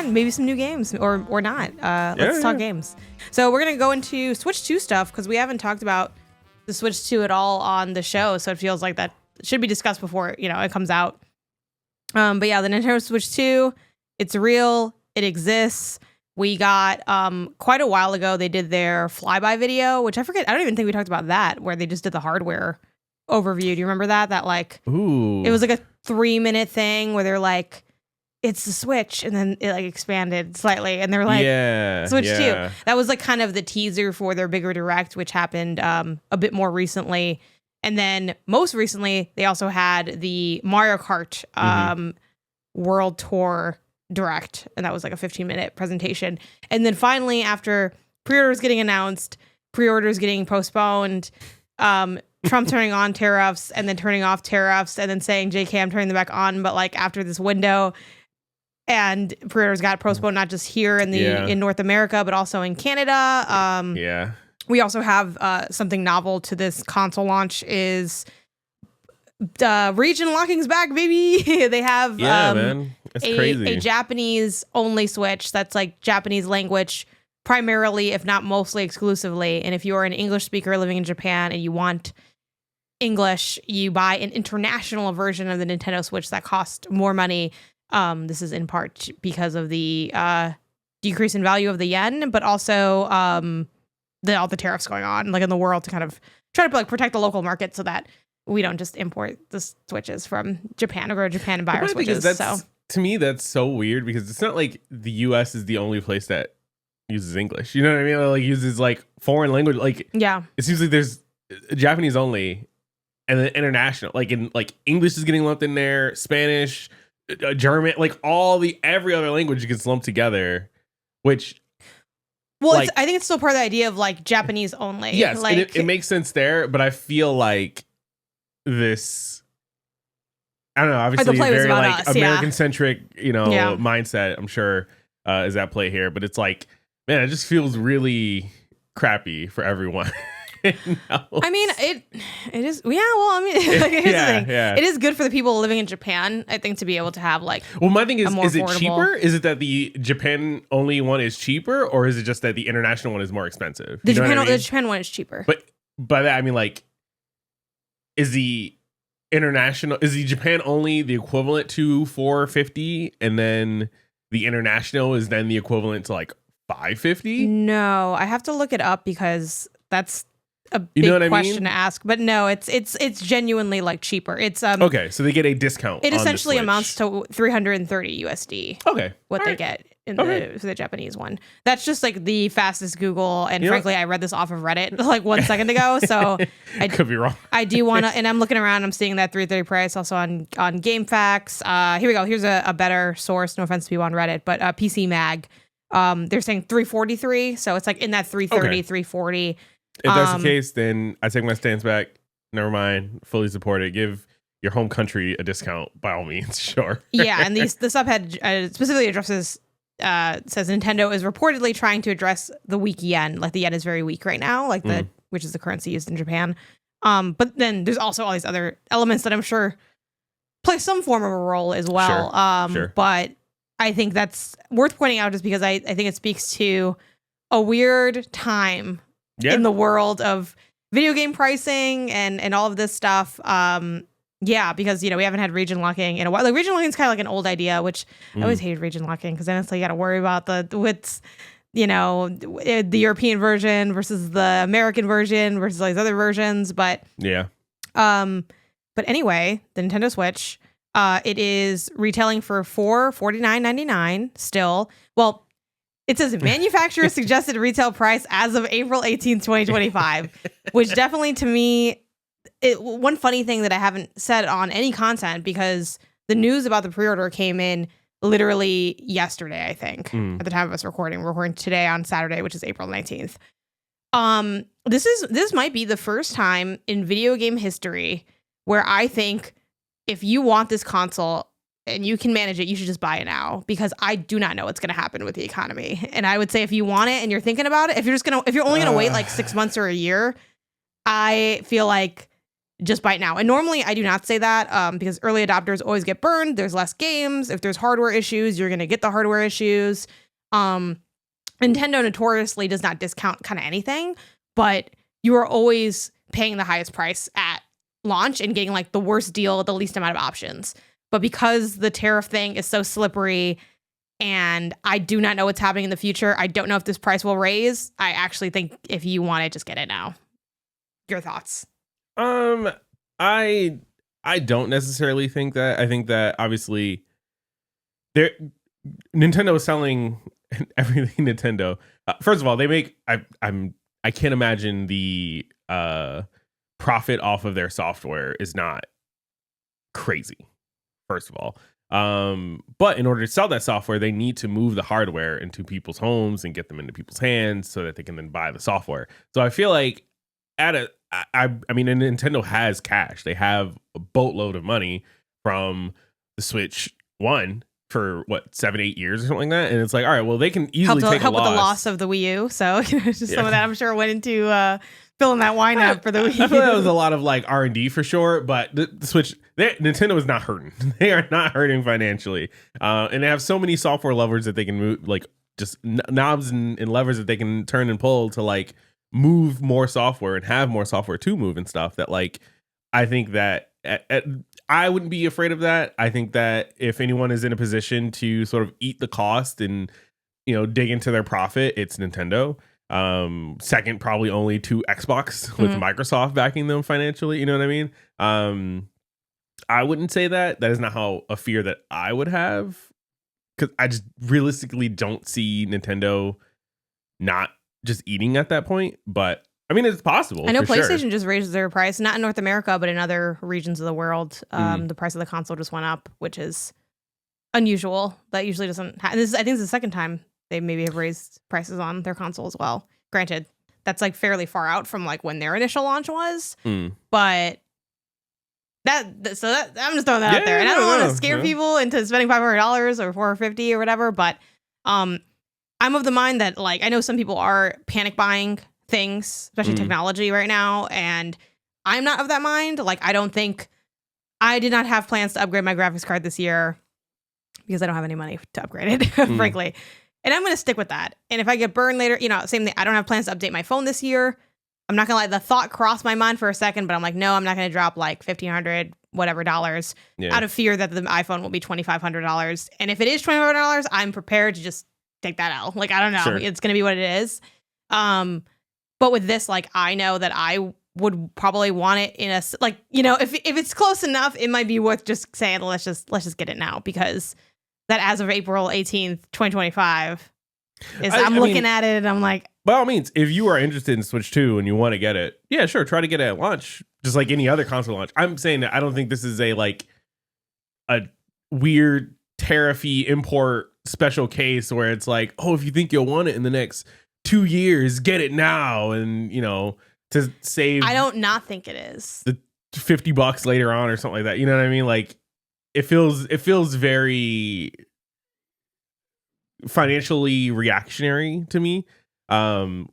on maybe some new games or not. Let's talk games. So we're going to go into Switch 2 stuff because we haven't talked about the Switch 2 at all on the show. So it feels like that should be discussed before, it comes out. But yeah, the Nintendo Switch 2, it's real. It exists. We got quite a while ago, they did their flyby video, which I forget. I don't even think we talked about that, where they just did the hardware overview. Do you remember that? That it was like a 3-minute thing where they're like, it's the Switch, and then it like expanded slightly, and they're like, Switch 2. That was like kind of the teaser for their bigger direct, which happened a bit more recently. And then most recently, they also had the Mario Kart World Tour direct, and that was like a 15-minute presentation. And then finally, after pre-orders getting announced, pre-orders getting postponed, Trump turning on tariffs and then turning off tariffs and then saying, JK, I'm turning them back on, but like after this window, and pre-orders got postponed not just here in North America, but also in Canada. We also have something novel to this console launch is region locking's back, baby. They have man. That's crazy. A Japanese only Switch that's like Japanese language primarily, if not mostly exclusively. And if you're an English speaker living in Japan and you want English, you buy an international version of the Nintendo Switch that costs more money. This is in part because of the decrease in value of the yen, but also all the tariffs going on like in the world to kind of try to like protect the local market so that we don't just import the Switches from Japan or go to Japan and buy our Switches. To me, that's so weird because it's not like the U.S. is the only place that uses English. You know what I mean? Or, like uses like foreign language. Like it seems like there's Japanese only and then international. Like in like English is getting lumped in there, Spanish, German, like every other language gets lumped together, which. Well, like, I think it's still part of the idea of like Japanese only. Yes, like, it makes sense there, but I feel like this. I don't know. Obviously, very like American centric, mindset. I'm sure is at play here, but it's like, man, it just feels really crappy for everyone. I mean, it is. Yeah. Well, I mean, like, here's the thing. It is good for the people living in Japan, I think, to be able to have like. Well, my thing is it cheaper? Is it that the Japan only one is cheaper, or is it just that the international one is more expensive? The Japan one is cheaper. But by that I mean, like, is the Japan only the equivalent to $450, and then the international is then the equivalent to like $550? No, I have to look it up because that's a big question to ask. But no, it's genuinely like cheaper. It's okay, so they get a discount. It essentially amounts to 330 USD. Okay, what they get in the Japanese one. That's just like the fastest Google, and frankly, I read this off of Reddit like 1 second ago, so I could be wrong. I do want to, and I'm looking around, I'm seeing that 330 price also on GameFAQs. Here we go. Here's a better source. No offense to people on Reddit, but PC Mag. They're saying 343, so it's like in that 330, 340. If that's the case, then I take my stance back. Never mind. Fully support it. Give your home country a discount by all means. Sure. Yeah, and the subhead specifically addresses says Nintendo is reportedly trying to address the weak yen. Like the yen is very weak right now, like which is the currency used in Japan. But then there's also all these other elements that I'm sure play some form of a role as well. Sure. But I think that's worth pointing out just because I think it speaks to a weird time in the world of video game pricing and all of this stuff. Because, we haven't had region locking in a while. Like region locking is kind of like an old idea, which I always hated region locking because then it's like you got to worry about the European version versus the American version versus all these other versions. But anyway, the Nintendo Switch, it is retailing for $449.99 still. Well, it says manufacturer suggested retail price as of April 18th, 2025, which definitely to me, one funny thing that I haven't said on any content because the news about the pre-order came in literally yesterday, I think, at the time of us recording. We're recording today on Saturday, which is April 19th. This might be the first time in video game history where I think if you want this console and you can manage it, you should just buy it now because I do not know what's going to happen with the economy. And I would say if you want it and you're thinking about it, if you're only going to wait like 6 months or a year, I feel like just buy it now. And normally I do not say that because early adopters always get burned. There's less games. If there's hardware issues, you're going to get the hardware issues. Nintendo notoriously does not discount kind of anything, but you are always paying the highest price at launch and getting like the worst deal, the least amount of options. But because the tariff thing is so slippery and I do not know what's happening in the future, I don't know if this price will raise. I actually think if you want it, just get it now. Your thoughts? I don't necessarily think that. I think that obviously Nintendo is selling everything Nintendo. First of all, they make I can't imagine the profit off of their software is not crazy. First of all, but in order to sell that software, they need to move the hardware into people's homes and get them into people's hands so that they can then buy the software. So I feel like I mean, and Nintendo has cash. They have a boatload of money from the Switch 1 for what 7-8 years or something like that, and it's like, all right, well, they can easily help with the loss of the Wii U. So just some of that I'm sure went into filling that wine up for the Wii U. I feel that was a lot of like R&D for sure, but the Switch, Nintendo is not hurting. They are not hurting financially, and they have so many software levers that they can move, like just knobs and levers that they can turn and pull to like move more software and have more software to move and stuff. That like, I think that I wouldn't be afraid of that. I think that if anyone is in a position to sort of eat the cost and, you know, dig into their profit, it's Nintendo. Second, probably only to Xbox with Microsoft backing them financially. You know what I mean? I wouldn't say that. That is not how a fear that I would have, because I just realistically don't see Nintendo not just eating at that point. But I mean, it's possible. I know PlayStation just raised their price, not in North America, but in other regions of the world. The price of the console just went up, which is unusual. That usually doesn't happen. I think it's the second time they maybe have raised prices on their console as well. Granted, that's like fairly far out from like when their initial launch was, but I'm just throwing that out there. And I don't want to scare people into spending $500 or $450 or whatever, but I'm of the mind that like I know some people are panic buying things, especially technology right now, and I'm not of that mind. Like I did not have plans to upgrade my graphics card this year because I don't have any money to upgrade it, frankly. And I'm going to stick with that. And if I get burned later, you know, same thing. I don't have plans to update my phone this year. I'm not going to let the thought cross my mind for a second, but I'm like, no, I'm not going to drop like $1,500, whatever dollars out of fear that the iPhone will be $2,500. And if it is $2,500, I'm prepared to just take that out. Like, I don't know. Sure. It's going to be what it is. But with this, like, I know that I would probably want it in a, like, you know, if it's close enough, it might be worth just saying, let's just get it now, because that as of April 18th, 2025 is, I'm looking at it and I'm like, by all means, if you are interested in Switch 2 and you want to get it, yeah, sure, try to get it at launch, just like any other console launch. I'm saying that I don't think this is a weird tariffy import special case where it's like, oh, if you think you'll want it in the next 2 years, get it now, and you know, to save. I don't not think it is the $50 later on or something like that. You know what I mean? Like, it feels very financially reactionary to me.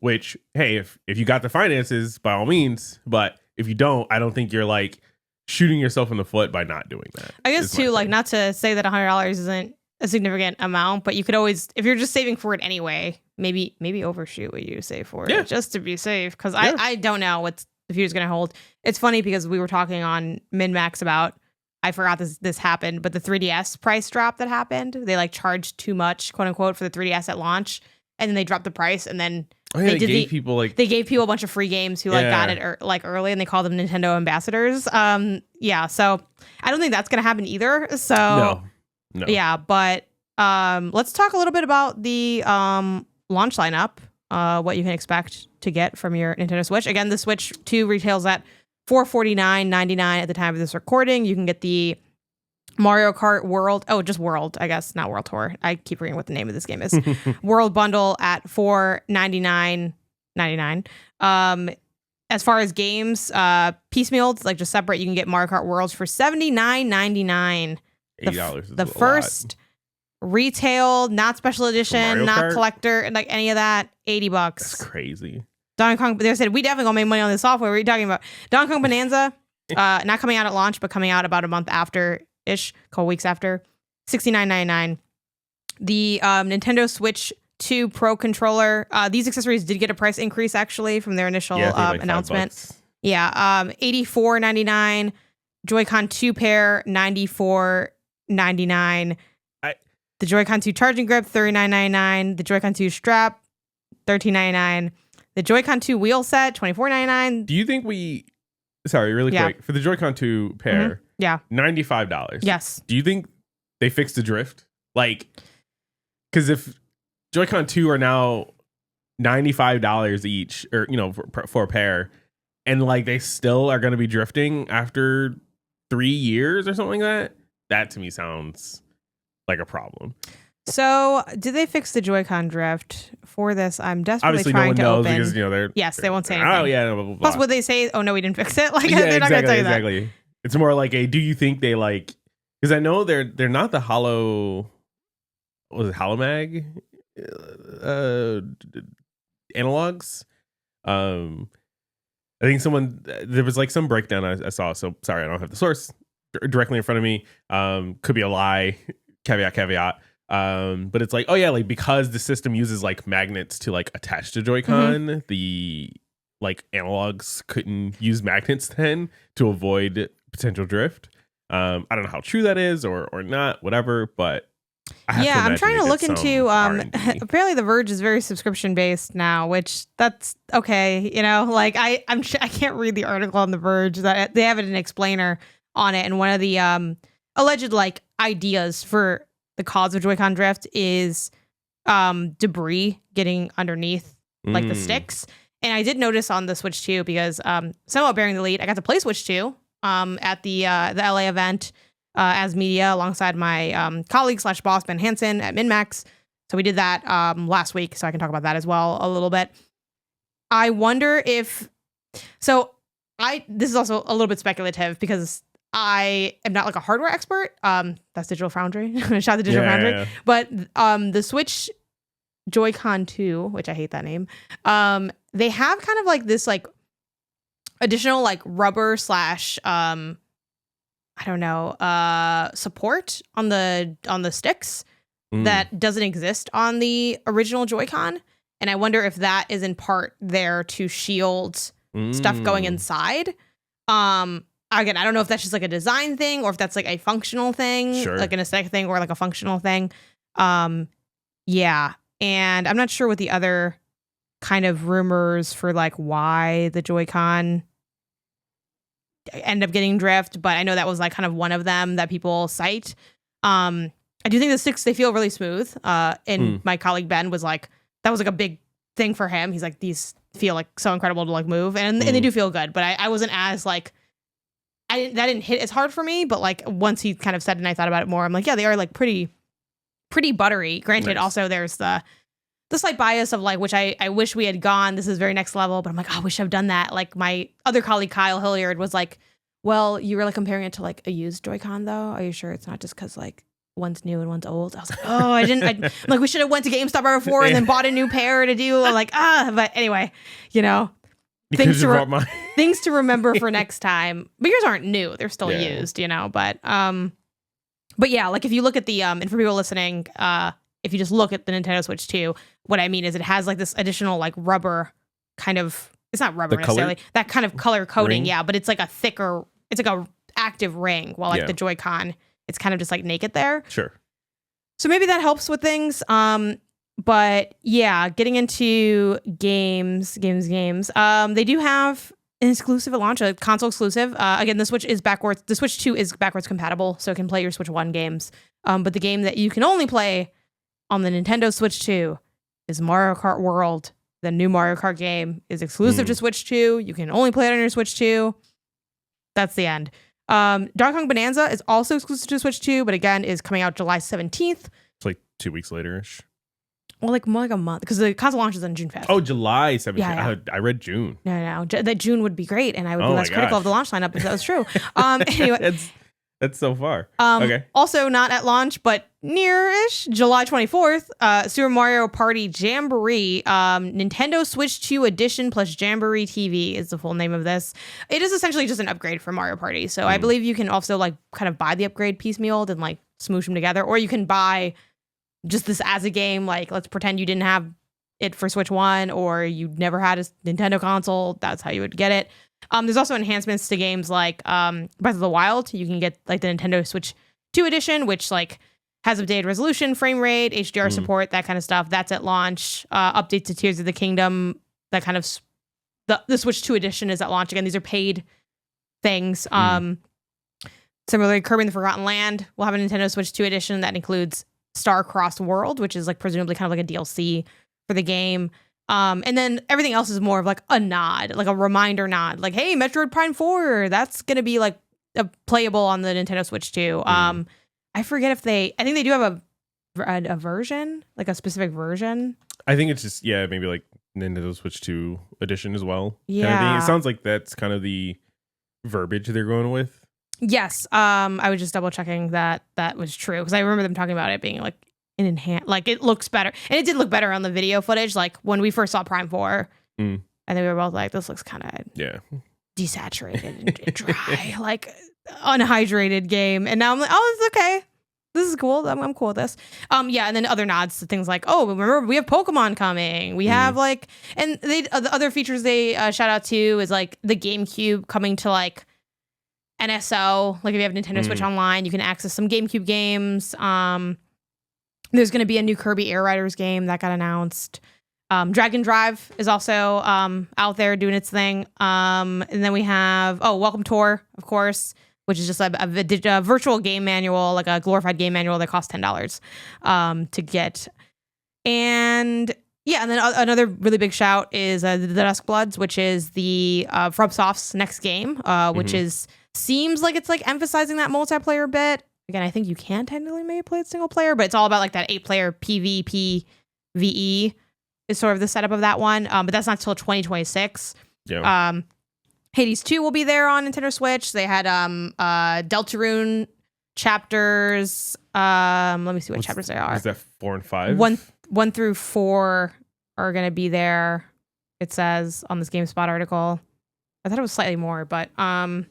Which, hey, if you got the finances, by all means, but if you don't, I don't think you're like shooting yourself in the foot by not doing that. I guess too, like, not to say that $100 isn't a significant amount, but you could always, if you're just saving for it anyway, maybe overshoot what you save for it just to be safe. Because I don't know what the future's going to hold. It's funny because we were talking on MinMax about, I forgot this happened, but the 3DS price drop that happened, they like charged too much, quote unquote, for the 3DS at launch, and then they dropped the price, and then they gave people a bunch of free games who like got it early, and they called them Nintendo ambassadors. So I don't think that's gonna happen either. So no. Yeah, but let's talk a little bit about the launch lineup, what you can expect to get from your Nintendo Switch. Again, the Switch 2 retails at $449.99 at the time of this recording. You can get the Mario Kart World, just World, I guess, not World Tour. I keep forgetting what the name of this game is. World Bundle at $499.99. As far as games, piecemealed, like just separate, you can get Mario Kart Worlds for $79.99. $80 the first retail, not special edition, not collector, like any of that, $80. That's crazy. Donkey Kong, they said, we definitely gonna make money on this software. What are you talking about? Donkey Kong Bonanza, Not coming out at launch, but coming out about a month after-ish, a couple weeks after. $69.99. The Nintendo Switch 2 Pro controller. These accessories did get a price increase, actually, from their initial announcement. Yeah, $84.99. Joy-Con 2 pair, $94.99. The Joy-Con 2 charging grip, $39.99. The Joy-Con 2 strap, $13.99. The Joy-Con 2 wheel set, $24.99. Do you think really quick, for the Joy-Con 2 pair, $95. Yes. Do you think they fixed the drift? Like, because if Joy-Con 2 are now $95 each, or, for a pair, and like they still are going to be drifting after 3 years or something like that to me sounds like a problem. So, did they fix the Joy-Con drift? For this, I'm desperately Obviously trying no one to knows open. Because they won't say anything. Oh yeah, blah, blah, blah. Plus, would they say, "Oh no, we didn't fix it"? Like they're not going to tell you that. Exactly. It's more like do you think they like? Because I know they're not the Holomag analogs. I think there was like some breakdown I saw. So sorry, I don't have the source directly in front of me. Could be a lie. Caveat. But it's like, oh yeah, like because the system uses like magnets to like attach to Joy-Con, the like analogs couldn't use magnets then to avoid potential drift. I don't know how true that is or not, whatever, but I'm trying to look into apparently The Verge is very subscription based now, which that's okay, like I can't read the article on The Verge. That they have an explainer on it, and one of the alleged like ideas for the cause of Joy-Con drift is debris getting underneath like the sticks. And I did notice on the Switch 2 because somewhat bearing the lead, I got to play Switch 2 at the LA event as media alongside my colleague / boss Ben Hansen at MinMax. So we did that last week, so I can talk about that as well a little bit. I wonder if this is also a little bit speculative because I am not like a hardware expert. That's Digital Foundry. Shout out to Digital Foundry. Yeah. But the Switch Joy-Con 2, which I hate that name, they have kind of like this like additional like rubber / support on the sticks that doesn't exist on the original Joy-Con. And I wonder if that is in part there to shield stuff going inside. Again, I don't know if that's just like a design thing or if that's like a functional thing, like an aesthetic thing or like a functional thing. Yeah. And I'm not sure what the other kind of rumors for like why the Joy-Con end up getting drift, but I know that was like kind of one of them that people cite. I do think the sticks, they feel really smooth. And my colleague Ben was like, that was like a big thing for him. He's like, these feel like so incredible to like move and they do feel good, but I wasn't as like, that didn't hit as hard for me, but like once he kind of said it and I thought about it more, I'm like, yeah, they are like pretty buttery. Granted, also there's the slight bias of like, which I wish we had gone. This is very next level, but I'm like, oh, I wish I've done that. Like my other colleague, Kyle Hilliard, was like, well, you were like comparing it to like a used Joy-Con though. Are you sure it's not just because like one's new and one's old? I was like, oh, like we should have went to GameStop right before and then bought a new pair to do like, but anyway, things to remember for next time. But yours aren't new; they're still used, But yeah, like if you look at the and for people listening, if you just look at the Nintendo Switch 2, what I mean is it has like this additional like rubber kind of. It's not rubber necessarily. That kind of color coating, ring? But it's like a thicker. It's like a active ring. While like the Joy-Con, it's kind of just like naked there. Sure. So maybe that helps with things. But yeah, getting into games. They do have an exclusive at launch, a console exclusive. Again, the Switch 2 is backwards compatible, so it can play your Switch 1 games. But the game that you can only play on the Nintendo Switch 2 is Mario Kart World. The new Mario Kart game is exclusive to Switch 2. You can only play it on your Switch 2. That's the end. Donkey Kong Bonanza is also exclusive to Switch 2, but again, is coming out July 17th. It's like 2 weeks later-ish. Well, like more like a month, because the console launches on June 5th. Oh, July 17th. Yeah. I read June. No. That June would be great, and I would be less critical of the launch lineup if that was true. Anyway. That's That's so far. Okay. Also not at launch, but near-ish, July 24th, Super Mario Party Jamboree, Nintendo Switch 2 Edition plus Jamboree TV is the full name of this. It is essentially just an upgrade for Mario Party. So I believe you can also like kind of buy the upgrade piecemeal and like smoosh them together, or you can buy just this as a game. Like, let's pretend you didn't have it for Switch 1 or you never had a Nintendo console. That's how you would get it. There's also enhancements to games like Breath of the Wild. You can get like the Nintendo Switch 2 edition, which like has updated resolution, frame rate, HDR support, that kind of stuff. That's at launch. Updates to Tears of the Kingdom, that kind of the Switch 2 edition is at launch. Again, these are paid things. Similarly, Kirby and the Forgotten Land will have a Nintendo Switch 2 edition that includes Star-Crossed World, which is like presumably kind of like a DLC for the game. And then everything else is more of like a nod, like a reminder nod, like, hey, Metroid Prime 4, that's going to be like playable on the Nintendo Switch 2. I forget if I think they do have a version, like a specific version. I think it's just, maybe like Nintendo Switch 2 edition as well. Yeah. Kind of thing. It sounds like that's kind of the verbiage they're going with. Yes. I was just double checking that was true because I remember them talking about it being like an enhanced, like it looks better. And it did look better on the video footage. Like when we first saw Prime 4, I think we were both like, this looks kind of desaturated and dry, like unhydrated game. And now I'm like, oh, it's okay. This is cool. I'm cool with this. And then other nods to things like, oh, remember we have Pokemon coming. We have like, and the other features they shout out to is like the GameCube coming to like NSO. Like if you have Nintendo Switch Online, you can access some GameCube games. There's going to be a new Kirby Air Riders game that got announced. Dragon Drive is also out there doing its thing. And then we have, Welcome Tour, of course, which is just a virtual game manual, like a glorified game manual that costs $10 to get. And and then another really big shout is the Dusk Bloods, which is the FromSoft's next game, which seems like it's like emphasizing that multiplayer bit. Again, I think you can technically maybe play it single player, but it's all about like that 8-player PvPvE is sort of the setup of that one. But that's not till 2026. Yeah. Hades 2 will be there on Nintendo Switch. They had Deltarune chapters. Let me see what chapters they are. Is that 4 and 5? 1 through 4 are going to be there. It says on this GameSpot article. I thought it was slightly more, but that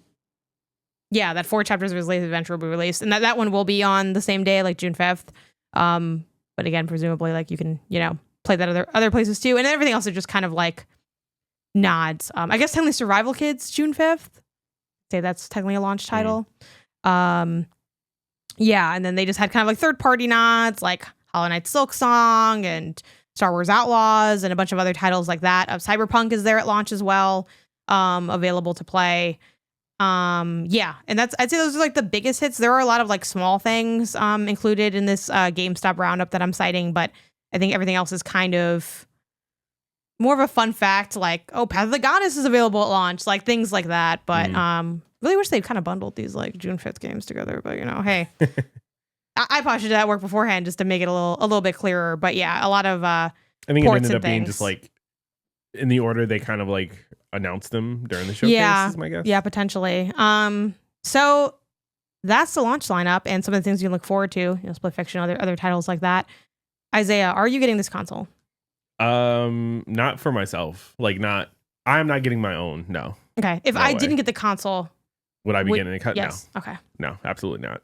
4 chapters of his latest adventure will be released, and that one will be on the same day, like June 5th. But again, presumably, like you can play that other places too, and everything else are just kind of like nods. I guess technically Survival Kids June 5th. Say that's technically a launch title. And then they just had kind of like third-party nods, like Hollow Knight Silk Song and Star Wars Outlaws and a bunch of other titles like that. Cyberpunk is there at launch as well, available to play. And I'd say those are like the biggest hits. There are a lot of like small things included in this GameStop roundup that I'm citing, but I think everything else is kind of more of a fun fact, like, Path of the Goddess is available at launch, like things like that. But really wish they'd kind of bundled these like June 5th games together. But hey, I probably should do that work beforehand just to make it a little bit clearer. But a lot of I think it ended up being just like in the order they kind of like announced them during the showcase, is my guess. Yeah, potentially. So that's the launch lineup and some of the things you can look forward to, Split Fiction, other titles like that. Isaiah, are you getting this console? Not for myself. I'm not getting my own. No. Okay. If I didn't get the console, would I be getting it? Yes. No. Okay. No, absolutely not.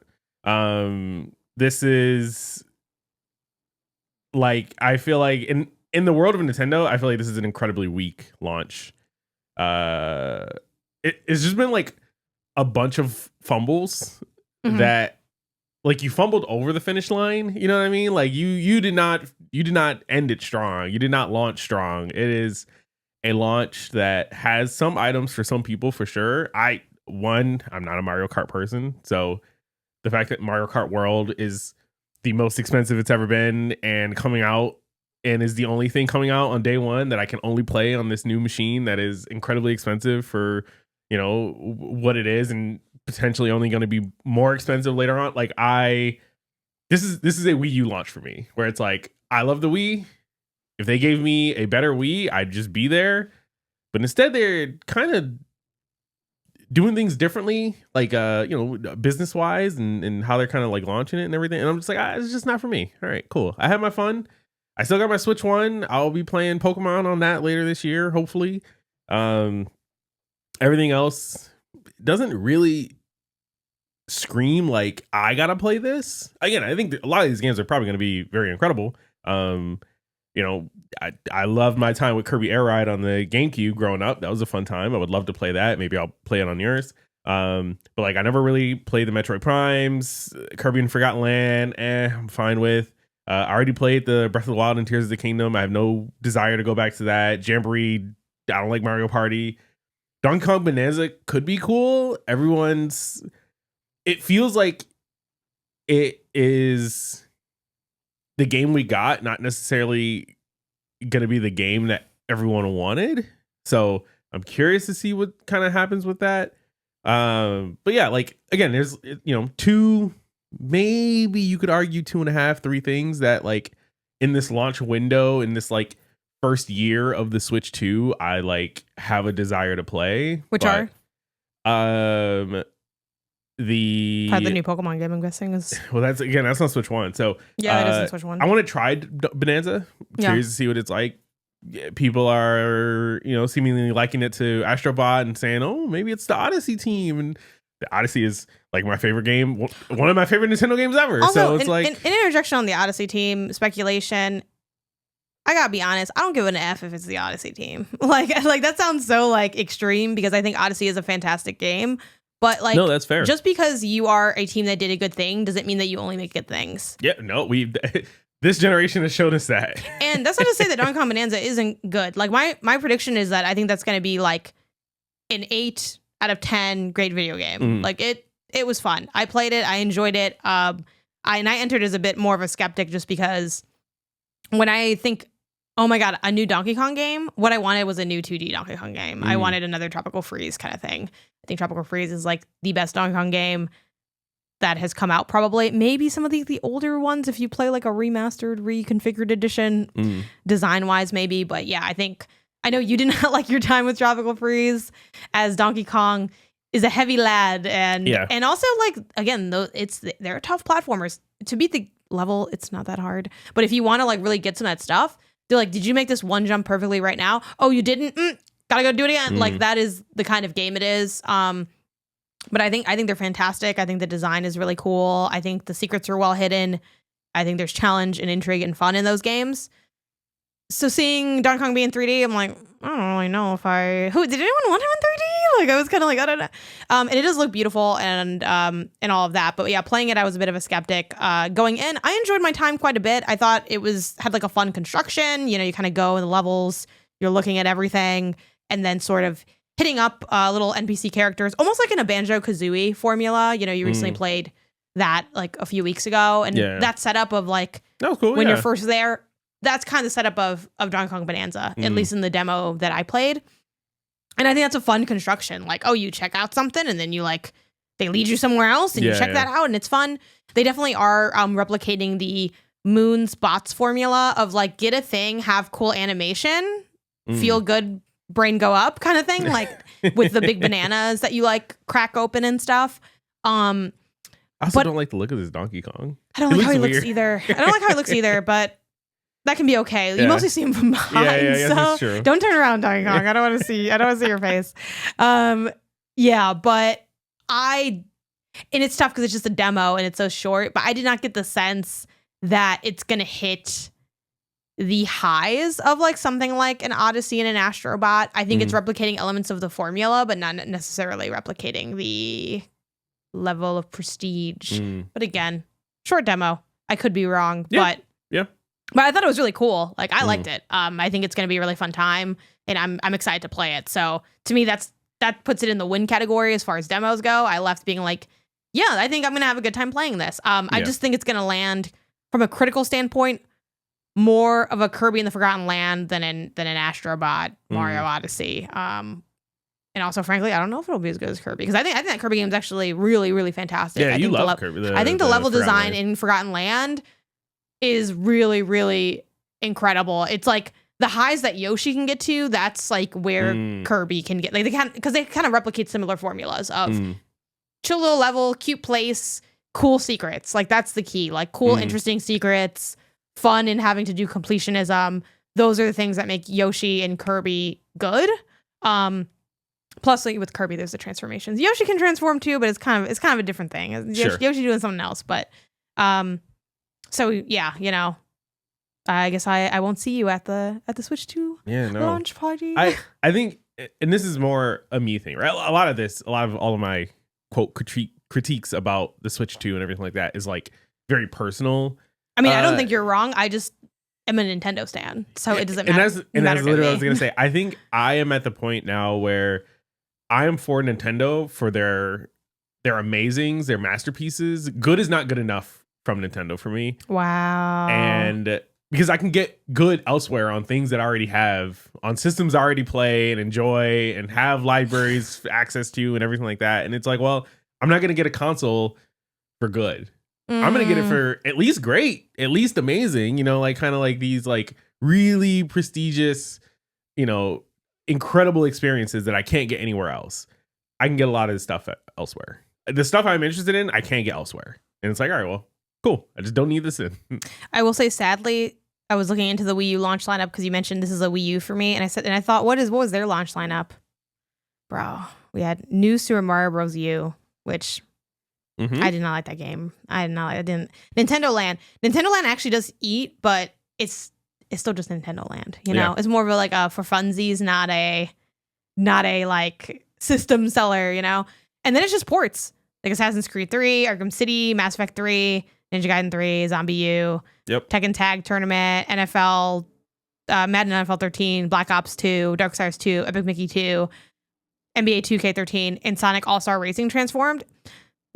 This is like, I feel like in the world of Nintendo, I feel like this is an incredibly weak launch. It's just been like a bunch of fumbles that like you fumbled over the finish line. You know what I mean? Like you did not end it strong. You did not launch strong. It is a launch that has some items for some people for sure. I'm not a Mario Kart person, so the fact that Mario Kart World is the most expensive it's ever been and coming out and is the only thing coming out on day one that I can only play on this new machine that is incredibly expensive for, what it is and potentially only going to be more expensive later on. Like this is a Wii U launch for me where it's like, I love the Wii. If they gave me a better Wii, I'd just be there. But instead they're kind of doing things differently, like business wise and how they're kind of like launching it and everything. And I'm just like, it's just not for me. All right, cool. I had my fun. I still got my Switch One. I'll be playing Pokemon on that later this year, hopefully. Everything else doesn't really scream like I gotta play this. Again, I think a lot of these games are probably going to be very incredible. I loved my time with Kirby Air Ride on the GameCube growing up. That was a fun time. I would love to play that. Maybe I'll play it on yours. But like I never really played the Metroid Primes, Kirby and Forgotten Land. I'm fine with. I already played the Breath of the Wild and Tears of the Kingdom. I have no desire to go back to that. Jamboree, I don't like Mario Party. Donkey Kong Bonanza could be cool. It feels like it is the game we got, not necessarily going to be the game that everyone wanted. So I'm curious to see what kind of happens with that. But yeah, like again, there's two, maybe you could argue 2.5, 3 things that like in this launch window, in this like first year of the Switch 2, I like have a desire to play. Which are? The part of the new Pokemon game, I'm guessing, is that's not Switch 1. So yeah, it isn't Switch 1. I want to try Bonanza. Curious to see what it's like. People are seemingly liking it to Astro Bot and saying, oh, maybe it's the Odyssey team, and the Odyssey is like my favorite game, one of my favorite Nintendo games ever. Also, so it's an interjection on the Odyssey team speculation. I gotta be honest, I don't give an F if it's the Odyssey team. Like that sounds so like extreme, because I think Odyssey is a fantastic game. But like, no, that's fair. Just because you are a team that did a good thing doesn't mean that you only make good things. Yeah, no, this generation has shown us that. And that's not to say that Donkey Kong Bonanza isn't good. Like my prediction is that I think that's going to be like an 8 out of 10 great video game. Like it was fun. I played it. I enjoyed it. I entered as a bit more of a skeptic, just because when I think, oh my God, a new Donkey Kong game, what I wanted was a new 2D Donkey Kong game. I wanted another Tropical Freeze kind of thing. I think Tropical Freeze is like the best Donkey Kong game that has come out, probably. Maybe some of the older ones, if you play like a remastered, reconfigured edition, design-wise maybe. But yeah, I know you did not like your time with Tropical Freeze, as Donkey Kong is a heavy lad. And also, like, again, they're tough platformers. To beat the level, it's not that hard. But if you want to like really get some of that stuff, they're like, did you make this one jump perfectly right now? Oh, you didn't? Gotta go do it again. Like, that is the kind of game it is. But I think they're fantastic. I think the design is really cool. I think the secrets are well hidden. I think there's challenge and intrigue and fun in those games. So seeing Donkey Kong be in 3D, I'm like, I don't really know if did anyone want him in 3D? Like, I was kind of like, I don't know. And it does look beautiful and all of that. But yeah, playing it, I was a bit of a skeptic. Going in, I enjoyed my time quite a bit. I thought it had like a fun construction. You kind of go in the levels, you're looking at everything, and then sort of hitting up little NPC characters, almost like in a Banjo-Kazooie formula. You recently played that like a few weeks ago, and that setup of like, that was cool, when you're first there, that's kind of the setup of Donkey Kong Bonanza, at least in the demo that I played. And I think that's a fun construction. Like, oh, you check out something, and then they lead you somewhere else, and you check that out, and it's fun. They definitely are replicating the Moon Spots formula of like, get a thing, have cool animation, feel good, brain go up kind of thing, like with the big bananas that you like crack open and stuff. I also don't like the look of this Donkey Kong. I don't like how he looks either. I don't like how he looks either, but that can be okay. You mostly see him from behind. Yeah, so that's true. Don't turn around, Donkey Kong. I don't want to see your face. But and it's tough because it's just a demo and it's so short, but I did not get the sense that it's gonna hit the highs of like something like an Odyssey and an Astro Bot. I think it's replicating elements of the formula, but not necessarily replicating the level of prestige. But again, short demo. I could be wrong, but I thought it was really cool. Like, I liked it. I think it's going to be a really fun time, and I'm excited to play it. So to me, that puts it in the win category as far as demos go. I left being like, yeah, I think I'm going to have a good time playing this. I just think it's going to land from a critical standpoint more of a Kirby in the Forgotten Land than an Astro Bot Mario Odyssey. And also, frankly, I don't know if it'll be as good as Kirby, because I think that Kirby game is actually really, really fantastic. Yeah, you love Kirby. I think the level design in Forgotten Land is really, really incredible. It's like the highs that Yoshi can get to, that's like where Kirby can get. Like they kind of replicate similar formulas of chill little level, cute place, cool secrets. Like that's the key. Like cool, interesting secrets, fun in having to do completionism. Those are the things that make Yoshi and Kirby good. Plus, like with Kirby, there's the transformations. Yoshi can transform too, but it's kind of a different thing. Sure. Yoshi doing something else, but so yeah, you know. I guess I won't see you at the Switch 2 launch party. I think, and this is more a me thing, right? A lot of all of my quote critiques about the Switch 2 and everything like that is like very personal. I mean, I don't think you're wrong. I just am a Nintendo stan, so it doesn't matter. And that's literally what I was gonna say. I think I am at the point now where I am for Nintendo for their amazings, their masterpieces. Good is not good enough from Nintendo for me. Wow. And because I can get good elsewhere on things that I already have, on systems I already play and enjoy and have libraries access to and everything like that. And it's like, well, I'm not going to get a console for good. I'm going to get it for at least great, at least amazing, you know, like kind of like these like really prestigious, you know, incredible experiences that I can't get anywhere else. I can get a lot of this stuff elsewhere. The stuff I'm interested in, I can't get elsewhere. And it's like, all right, well, cool. I just don't need this in. I will say, sadly, I was looking into the Wii U launch lineup because you mentioned this is a Wii U for me, and I thought, what was their launch lineup, bro? We had New Super Mario Bros. U, which I did not like that game. I didn't. Nintendo Land actually does eat, but it's still just Nintendo Land. You know, it's more of a, like for funsies, not a like system seller. You know, and then it's just ports like Assassin's Creed 3, Arkham City, Mass Effect 3. Ninja Gaiden 3, Zombie U, Tekken Tag Tournament, NFL, Madden NFL 13, Black Ops 2, Darksiders 2, Epic Mickey 2, NBA 2K13, and Sonic All-Star Racing Transformed.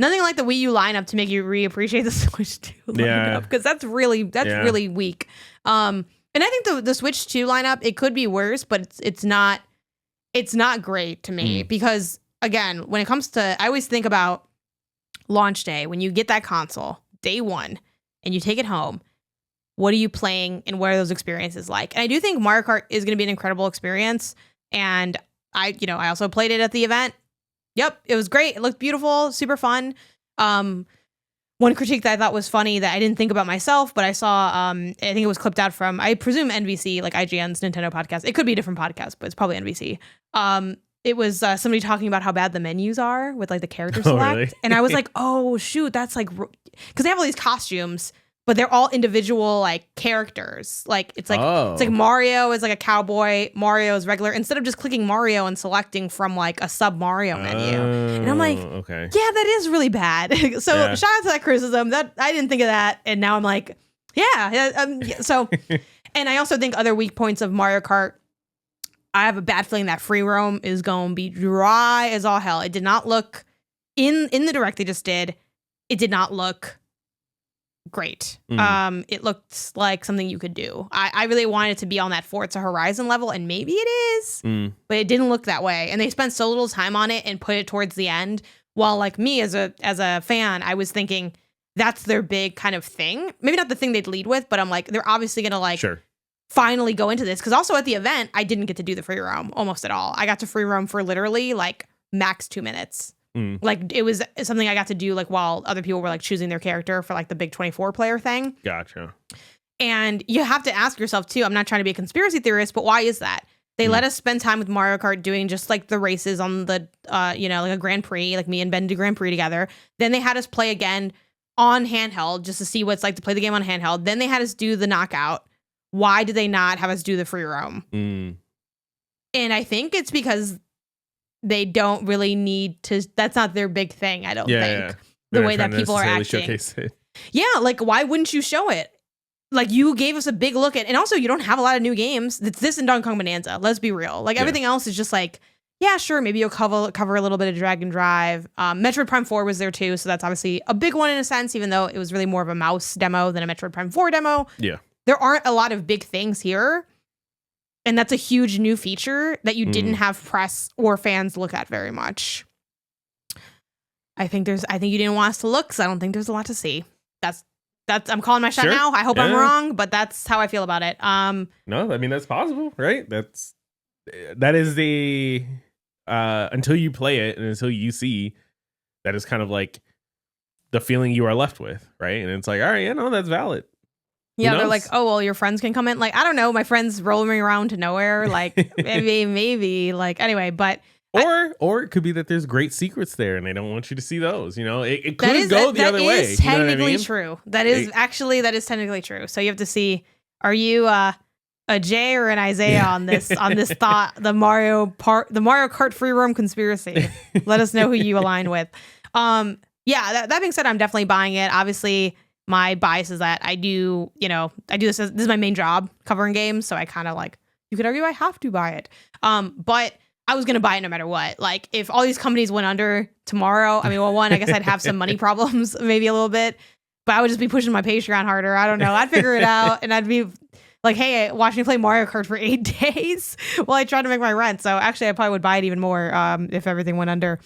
Nothing like the Wii U lineup to make you reappreciate the Switch 2 lineup, because that's really weak. And I think the Switch 2 lineup, it could be worse, but it's not great to me because, again, when it comes to, I always think about launch day, when you get that console, day one, and you take it home, what are you playing and what are those experiences like? And I do think Mario Kart is going to be an incredible experience. And I also played it at the event. Yep, it was great. It looked beautiful, super fun. One critique that I thought was funny that I didn't think about myself, but I saw, I think it was clipped out from, I presume NBC, like IGN's Nintendo podcast. It could be a different podcast, but it's probably NBC. It was somebody talking about how bad the menus are with like the character select. Really? And I was like, oh shoot, that's like, because they have all these costumes, but they're all individual like characters. Like it's like Mario is like a cowboy, Mario is regular. Instead of just clicking Mario and selecting from like a sub Mario menu. And I'm like, okay, yeah, that is really bad. So shout out to that criticism. That I didn't think of that. And now I'm like, so, and I also think other weak points of Mario Kart, I have a bad feeling that free roam is going to be dry as all hell. It did not look, in the direct they just did, it did not look great. It looked like something you could do. I really wanted it to be on that Forza Horizon level, and maybe it is, but it didn't look that way. And they spent so little time on it and put it towards the end. While like me as a fan, I was thinking that's their big kind of thing. Maybe not the thing they'd lead with, but I'm like, they're obviously going to like... Sure. Finally go into this, because also at the event I didn't get to do the free roam almost at all. I got to free roam for literally like max 2 minutes. Like it was something I got to do like while other people were like choosing their character for like the big 24 player thing. Gotcha. And you have to ask yourself too, I'm not trying to be a conspiracy theorist, but why is that? They let us spend time with Mario Kart doing just like the races on the like a Grand Prix, like me and Ben did Grand Prix together. Then they had us play again on handheld just to see what it's like to play the game on handheld. Then they had us do the knockout. Why did they not have us do the free roam? And I think it's because they don't really need to. That's not their big thing, I don't think. Yeah. The way that people are acting. Yeah, like why wouldn't you show it? Like you gave us a big look at, and also you don't have a lot of new games. It's this and Donkey Kong Bonanza. Let's be real. Like everything else is just like, yeah, sure, maybe you'll cover a little bit of Drag and Drive. Metroid Prime 4 was there too, so that's obviously a big one in a sense, even though it was really more of a mouse demo than a Metroid Prime 4 demo. Yeah. There aren't a lot of big things here, and that's a huge new feature that you didn't have press or fans look at very much. I think you didn't want us to look, because I don't think there's a lot to see. That's I'm calling my shot now. I hope I'm wrong, but that's how I feel about it. No, I mean, that's possible, right? That is the until you play it and until you see, that is kind of like the feeling you are left with, right? And it's like, all right, that's valid. Yeah, they're like, oh, well, your friends can come in. Like, I don't know, my friends rolling me around to nowhere. Like, maybe. Like, anyway, but or it could be that there's great secrets there and they don't want you to see those. It could go the other way. That is technically true. That is technically true. So you have to see, are you a Jay or an Isaiah on this thought, the Mario Kart free roam conspiracy? Let us know who you align with. Yeah, that being said, I'm definitely buying it. Obviously, my bias is that I do this is my main job, covering games, so I kind of like, you could argue I have to buy it. But I was going to buy it no matter what. Like, if all these companies went under tomorrow, I mean, well, one, I guess I'd have some money problems, maybe a little bit, but I would just be pushing my Patreon harder. I don't know. I'd figure it out, and I'd be like, hey, watch me play Mario Kart for 8 days while I try to make my rent. So actually, I probably would buy it even more if everything went under.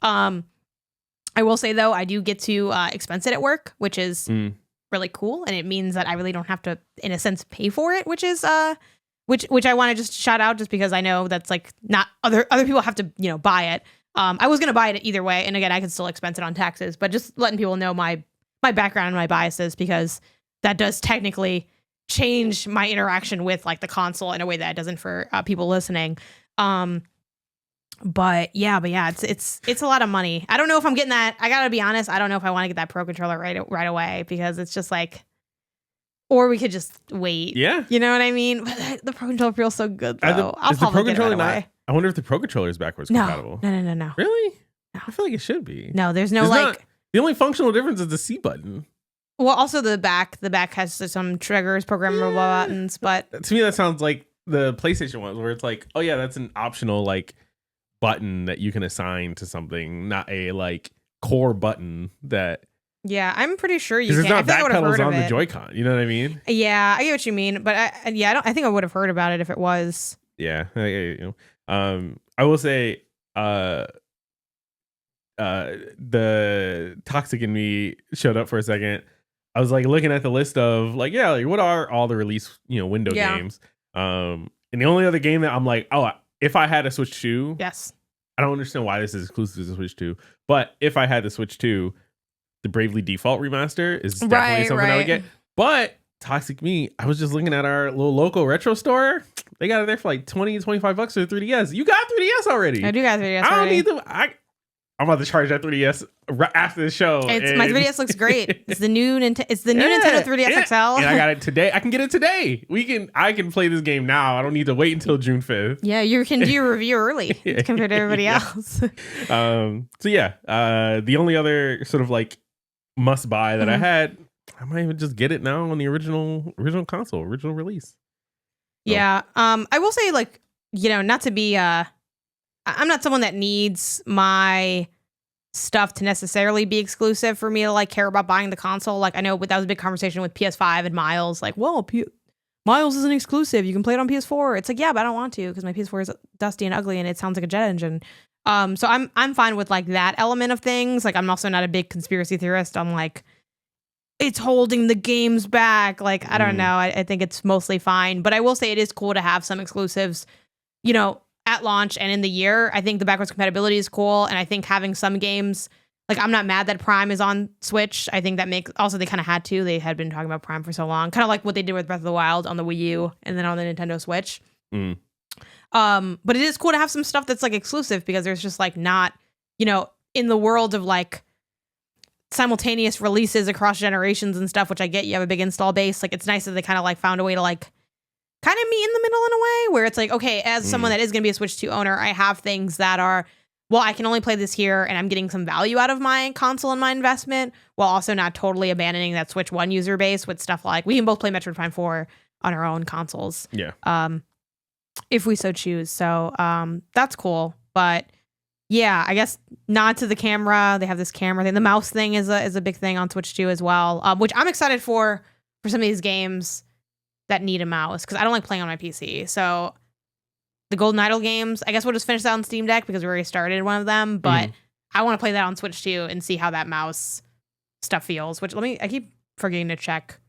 I will say, though, I do get to expense it at work, which is really cool. And it means that I really don't have to, in a sense, pay for it, which is which I want to just shout out, just because I know that's like not other people have to, buy it. I was going to buy it either way. And again, I can still expense it on taxes, but just letting people know my background and my biases, because that does technically change my interaction with like the console in a way that it doesn't for people listening. But yeah, it's a lot of money. I don't know if I'm getting that. I gotta be honest. I don't know if I want to get that Pro Controller right away, because it's just like, or we could just wait. Yeah, you know what I mean. But the Pro Controller feels so good though. I'll probably get it right away. I wonder if the Pro Controller is backwards compatible. No. Really? No. I feel like it should be. No, there's no the only functional difference is the C button. Well, also the back has some triggers, programmable buttons, but to me that sounds like the PlayStation ones, where it's like, oh yeah, that's an optional like button that you can assign to something, not a like core button that. Yeah, I'm pretty sure you can. There's not back pedals on the Joy-Con. You know what I mean? Yeah, I get what you mean, but I think I would have heard about it if it was. Yeah, I will say, the toxic in me showed up for a second. I was like looking at the list of like, what are all the release, window games? And the only other game that I'm like, oh, if I had a Switch 2, yes, I don't understand why this is exclusive to Switch 2, but if I had the Switch 2, the Bravely Default remaster is definitely something I would get. But Toxic Me, I was just looking at our little local retro store. They got it there for like $20, $25 for the 3DS. You got 3DS already. I do got 3DS. I don't need them. I'm about to charge that 3DS after the show. My 3DS looks great. It's the new Nintendo 3DS XL. And I got it today. I can get it today. I can play this game now. I don't need to wait until June 5th. Yeah, you can do your review early compared to everybody else. The only other sort of like must buy that I had, I might even just get it now on the original console, original release. So. Yeah. I will say, like, not to be I'm not someone that needs my stuff to necessarily be exclusive for me to like care about buying the console. Like, I know that was a big conversation with PS5 and Miles. Like, well, Miles isn't exclusive. You can play it on PS4. It's like, yeah, but I don't want to, because my PS4 is dusty and ugly and it sounds like a jet engine. So I'm fine with like that element of things. Like, I'm also not a big conspiracy theorist on like it's holding the games back. Like, I don't know. I think it's mostly fine. But I will say it is cool to have some exclusives, at launch and in the year. I think the backwards compatibility is cool. And I think having some games, like, I'm not mad that Prime is on Switch. I think that also they kind of had to. They had been talking about Prime for so long. Kind of like what they did with Breath of the Wild on the Wii U and then on the Nintendo Switch. But it is cool to have some stuff that's like exclusive, because there's just like not, in the world of like simultaneous releases across generations and stuff, which I get, you have a big install base. Like, it's nice that they kind of like found a way to like kind of meet in the middle in a way, where it's like, okay, as someone that is going to be a Switch 2 owner, I have things that are, well, I can only play this here and I'm getting some value out of my console and my investment, while also not totally abandoning that Switch 1 user base with stuff like we can both play Metroid Prime 4 on our own consoles. Yeah. If we so choose. So that's cool. But yeah, I guess nod to the camera. They have this camera thing. The mouse thing is a big thing on Switch 2 as well, which I'm excited for some of these games that need a mouse, because I don't like playing on my PC. So the Golden Idol games, I guess we'll just finish that on Steam Deck because we already started one of them. But I want to play that on Switch 2 and see how that mouse stuff feels. Which I keep forgetting to check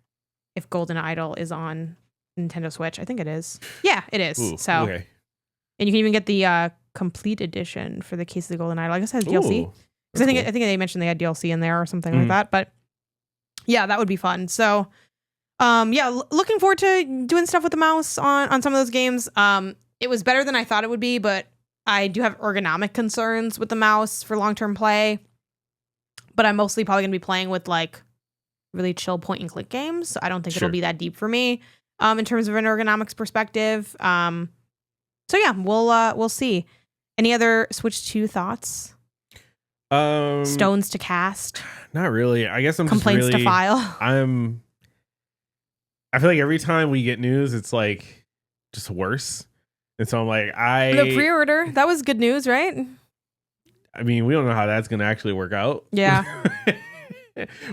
if Golden Idol is on Nintendo Switch. I think it is. Yeah, it is. Ooh, so, okay. And you can even get the complete edition for the Case of the Golden Idol. I guess it has DLC. Because I think they mentioned they had DLC in there or something like that. But yeah, that would be fun. So, looking forward to doing stuff with the mouse on some of those games. It was better than I thought it would be, but I do have ergonomic concerns with the mouse for long-term play. But I'm mostly probably going to be playing with like really chill point and click games. So I don't think it'll be that deep for me in terms of an ergonomics perspective. So yeah, we'll see. Any other Switch 2 thoughts? Stones to cast? Not really. I guess I'm complaints just really, to file. I feel like every time we get news, it's like just worse. And so I'm like, the pre-order, that was good news, right? I mean, we don't know how that's going to actually work out. Yeah.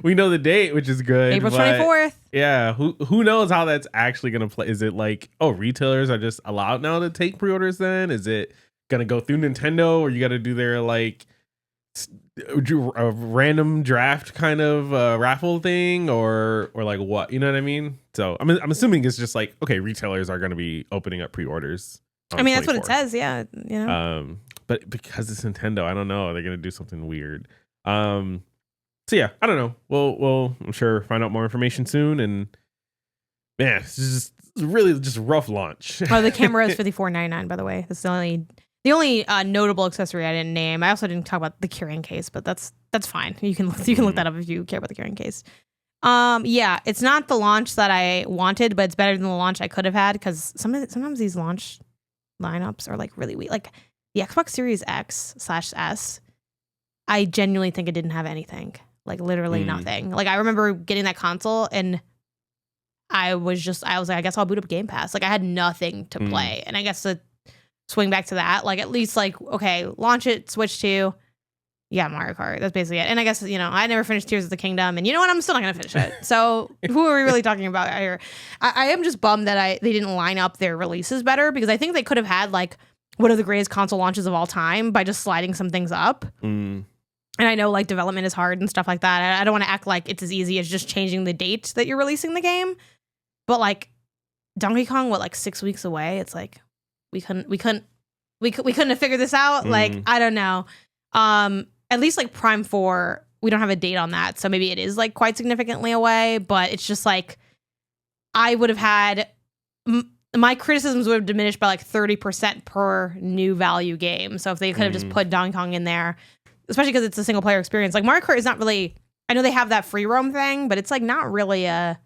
We know the date, which is good. April 24th. Yeah. Who knows how that's actually going to play? Is it like, retailers are just allowed now to take pre-orders then? Is it going to go through Nintendo, or you got to do their like a random draft kind of raffle thing, or like what? You know what I mean? So I'm assuming it's just like, okay, retailers are going to be opening up pre-orders. I mean, that's what it says. Yeah. You know? But because it's Nintendo, I don't know. They're going to do something weird. So yeah, I don't know. We'll I'm sure find out more information soon. And man, it's just really just a rough launch. Oh, the camera is $54.99, by the way. That's the only notable accessory I didn't name. I also didn't talk about the carrying case, but that's fine. You can look that up if you care about the carrying case. Yeah, it's not the launch that I wanted, but it's better than the launch I could have had, because sometimes these launch lineups are like really weak. Like the Xbox Series X/S, I genuinely think it didn't have anything. Like literally nothing. Like I remember getting that console and I was like, I guess I'll boot up Game Pass. Like I had nothing to play. And I guess to swing back to that, like at least like, okay, launch it, Switch 2. Yeah, Mario Kart. That's basically it. And I guess, I never finished Tears of the Kingdom, and you know what? I'm still not going to finish it. So who are we really talking about here? I am just bummed that they didn't line up their releases better, because I think they could have had like one of the greatest console launches of all time by just sliding some things up. And I know like development is hard and stuff like that. I don't want to act like it's as easy as just changing the date that you're releasing the game. But like Donkey Kong, like 6 weeks away? It's like we couldn't have figured this out. Like I don't know. At least like Prime 4, we don't have a date on that, so maybe it is like quite significantly away. But it's just like I would have had my criticisms would have diminished by like 30% per new value game. So if they could have just put Donkey Kong in there. Especially because it's a single player experience. Like Mario Kart is not really, I know they have that free roam thing, but it's like not really a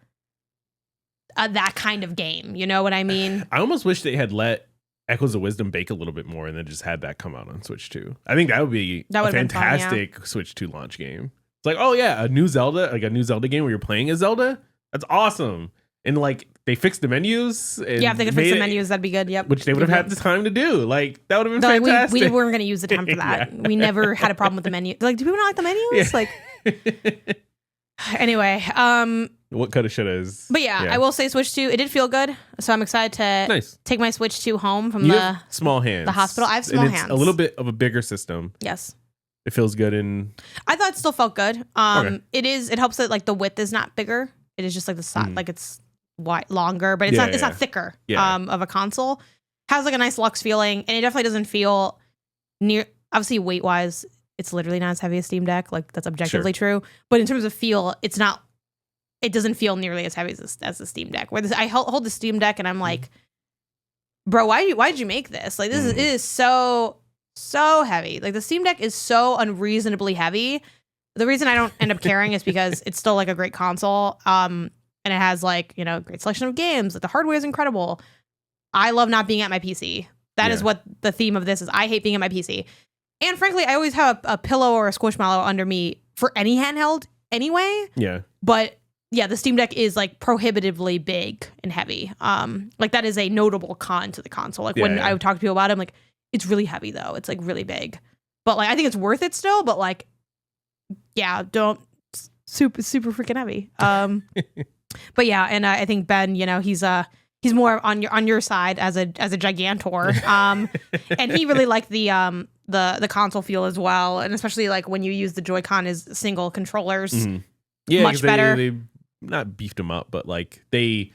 that kind of game. You know what I mean? I almost wish they had let Echoes of Wisdom bake a little bit more and then just had that come out on Switch 2. I think that would be a fantastic fun, Switch 2 launch game. It's like, oh yeah, a new Zelda game where you're playing as Zelda. That's awesome. And like they fixed the menus. Yeah, if they could fix the menus, that'd be good. Yep. Which they would have had the time to do. Like that would have been fantastic. We weren't going to use the time for that. We never had a problem with the menu. Like, do people not like the menus? Yeah. Like, anyway. What coulda, shoulda is. But yeah, I will say Switch 2. It did feel good, so I'm excited to take my Switch 2 home from small hands. The hospital. I have small hands. A little bit of a bigger system. Yes. It feels good, and I thought it still felt good. It helps that like the width is not bigger. It is just like the size, like it's longer, but it's not thicker of a console. Has like a nice luxe feeling, and it definitely doesn't feel near, obviously weight wise it's literally not as heavy as Steam Deck, like that's objectively true, but in terms of feel it doesn't feel nearly as heavy as the Steam Deck. Where I hold the Steam Deck and I'm like, bro, why did you make this? Like it is so heavy. Like the Steam Deck is so unreasonably heavy. The reason I don't end up caring is because it's still like a great console. And it has like, great selection of games. Like the hardware is incredible. I love not being at my PC. That is what the theme of this is. I hate being at my PC. And frankly, I always have a pillow or a Squishmallow under me for any handheld anyway. Yeah. But yeah, the Steam Deck is like prohibitively big and heavy. Like that is a notable con to the console. Like when I would talk to people about it, I'm like, it's really heavy though. It's like really big. But like I think it's worth it still, but like don't super freaking heavy. But yeah, and I think Ben, he's more on your side as a gigantor. And he really liked the console feel as well, and especially like when you use the Joy-Con as single controllers. Yeah, much better. not beefed them up, but like they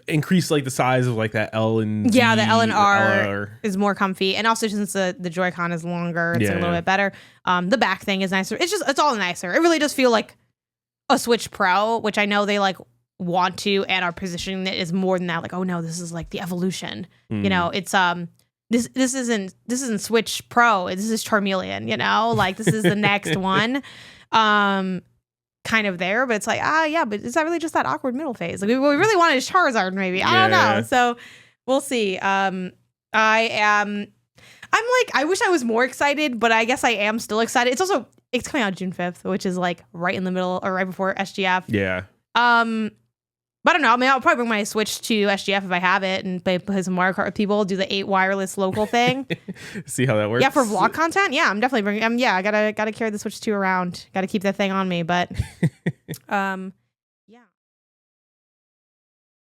increased like the size of like that L and D, the L and R is more comfy, and also since the Joy-Con is longer, it's like a little bit better. The back thing is nicer. It's all nicer. It really does feel like a Switch Pro, which I know they like want to and are positioning it as more than that. Like, oh no, this is like the evolution. You know, it's this isn't Switch Pro. This is Charmeleon. You know, like this is the next one. Kind of there, but it's like, but is that really just that awkward middle phase? Like we really wanted Charizard, maybe. I don't know. So we'll see. I'm like, I wish I was more excited, but I guess I am still excited. It's coming out June 5th, which is like right in the middle or right before SGF. Yeah. But I don't know. I mean, I'll probably bring my Switch to SGF if I have it and play some Mario Kart with people, do the 8 wireless local thing. See how that works. Yeah, for vlog content. Yeah, I'm definitely bringing. I gotta carry the Switch 2 around. Got to keep that thing on me. But